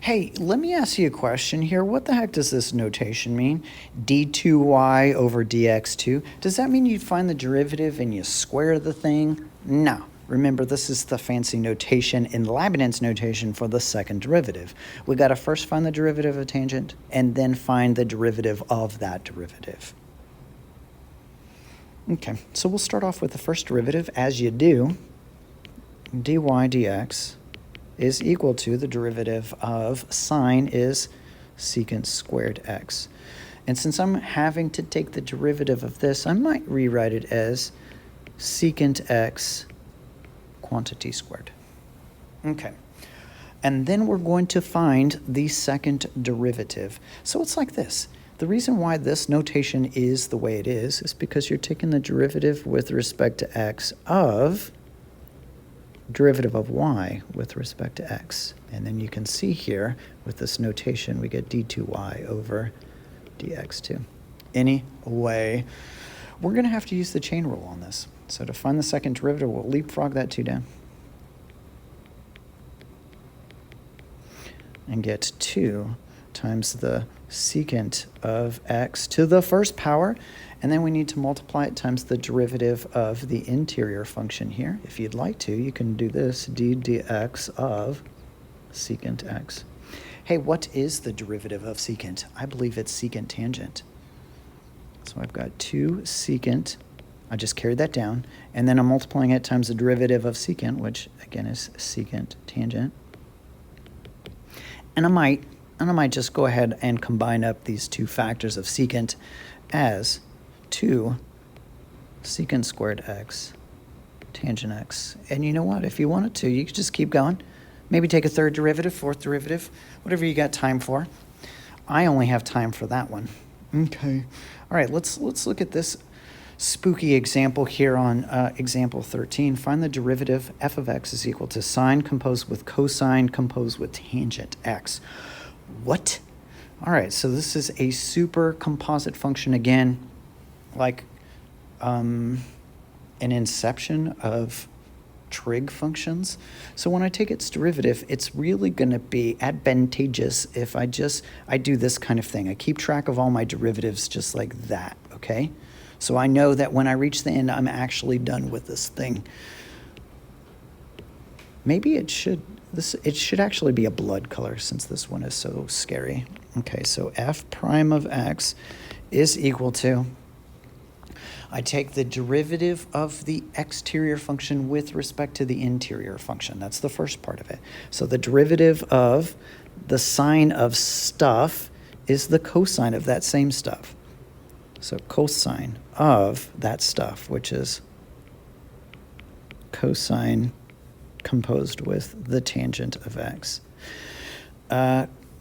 Hey, let me ask you a question here. What the heck does this notation mean? d2y over dx2. Does that mean you find the derivative and you square the thing? No. Remember, this is the fancy notation in Leibniz notation for the second derivative. We got to first find the derivative of a tangent and then find the derivative of that derivative. Okay, so we'll start off with the first derivative. As you do, dy dx is equal to the derivative of sine is secant squared x. And since I'm having to take the derivative of this, I might rewrite it as secant x quantity squared. Okay. And then we're going to find the second derivative. So it's like this. The reason why this notation is the way it is because you're taking the derivative with respect to x of derivative of y with respect to x. And then you can see here with this notation, we get d2y over dx2. Anyway, we're going to have to use the chain rule on this. So to find the second derivative, we'll leapfrog that 2 down and get 2 times the secant of x to the first power. And then we need to multiply it times the derivative of the interior function here. If you'd like to, you can do this, d dx of secant x. Hey, what is the derivative of secant? I believe it's secant tangent. So I've got 2 secant. I just carried that down. And then I'm multiplying it times the derivative of secant, which again is secant tangent. And I might just go ahead and combine up these two factors of secant as 2 secant squared x tangent x. And you know what? If you wanted to, you could just keep going. Maybe take a third derivative, fourth derivative, whatever you got time for. I only have time for that one. Okay. All right, let's look at this spooky example here on example 13. Find the derivative f of x is equal to sine composed with cosine composed with tangent x. What? All right, so this is a super composite function again, like an inception of trig functions. So when I take its derivative, it's really going to be advantageous if I do this kind of thing. I keep track of all my derivatives just like that, okay? So I know that when I reach the end, I'm actually done with this thing. Maybe it should actually be a blood color since this one is so scary. Okay, so f prime of x is equal to, I take the derivative of the exterior function with respect to the interior function. That's the first part of it. So the derivative of the sine of stuff is the cosine of that same stuff. So cosine of that stuff, which is cosine composed with the tangent of x.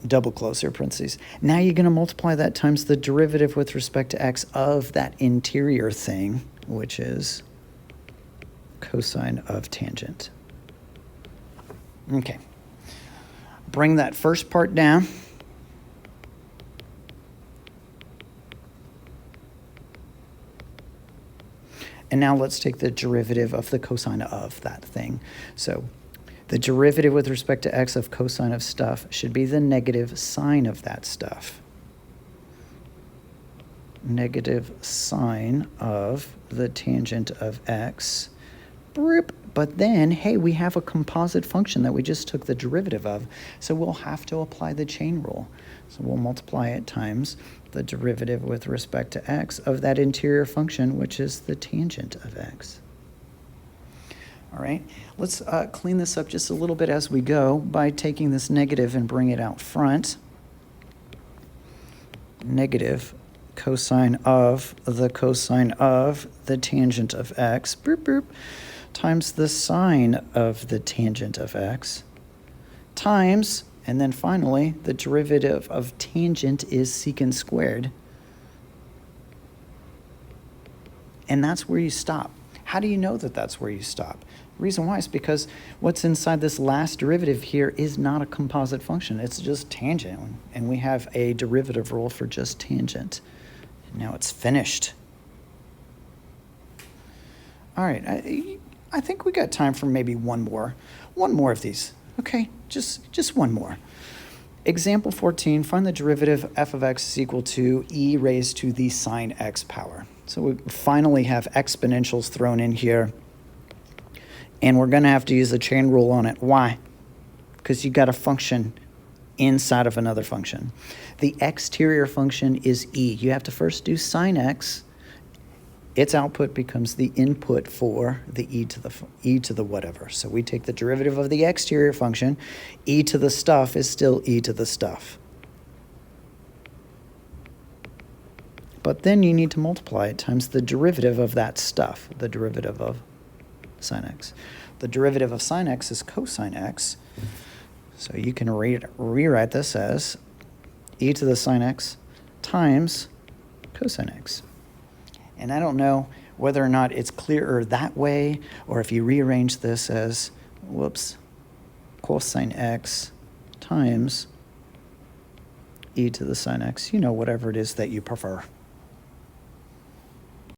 Double close here, parentheses. Now you're going to multiply that times the derivative with respect to x of that interior thing, which is cosine of tangent. Okay. Bring that first part down. And now let's take the derivative of the cosine of that thing. So the derivative with respect to x of cosine of stuff should be the negative sine of that stuff. Negative sine of the tangent of x. But then, hey, we have a composite function that we just took the derivative of, so we'll have to apply the chain rule. So we'll multiply it times the derivative with respect to x of that interior function, which is the tangent of x. All right, let's clean this up just a little bit as we go by taking this negative and bring it out front. Negative cosine of the tangent of x, times the sine of the tangent of x, times, and then finally, the derivative of tangent is secant squared. And that's where you stop. How do you know that that's where you stop? The reason why is because what's inside this last derivative here is not a composite function. It's just tangent. And we have a derivative rule for just tangent. And now it's finished. All right, I think we got time for maybe one more of these. Okay, just one more. Example 14, find the derivative f of x is equal to e raised to the sine x power. So we finally have exponentials thrown in here, and we're going to have to use the chain rule on it. Why? Because you got a function inside of another function. The exterior function is e. You have to first do sine x. Its output becomes the input for the e to the whatever. So we take the derivative of the exterior function. E to the stuff is still e to the stuff. But then you need to multiply it times the derivative of that stuff, the derivative of sine x. The derivative of sine x is cosine x. So you can rewrite this as e to the sine x times cosine x. And I don't know whether or not it's clearer that way, or if you rearrange this as, cosine x times e to the sine x, whatever it is that you prefer.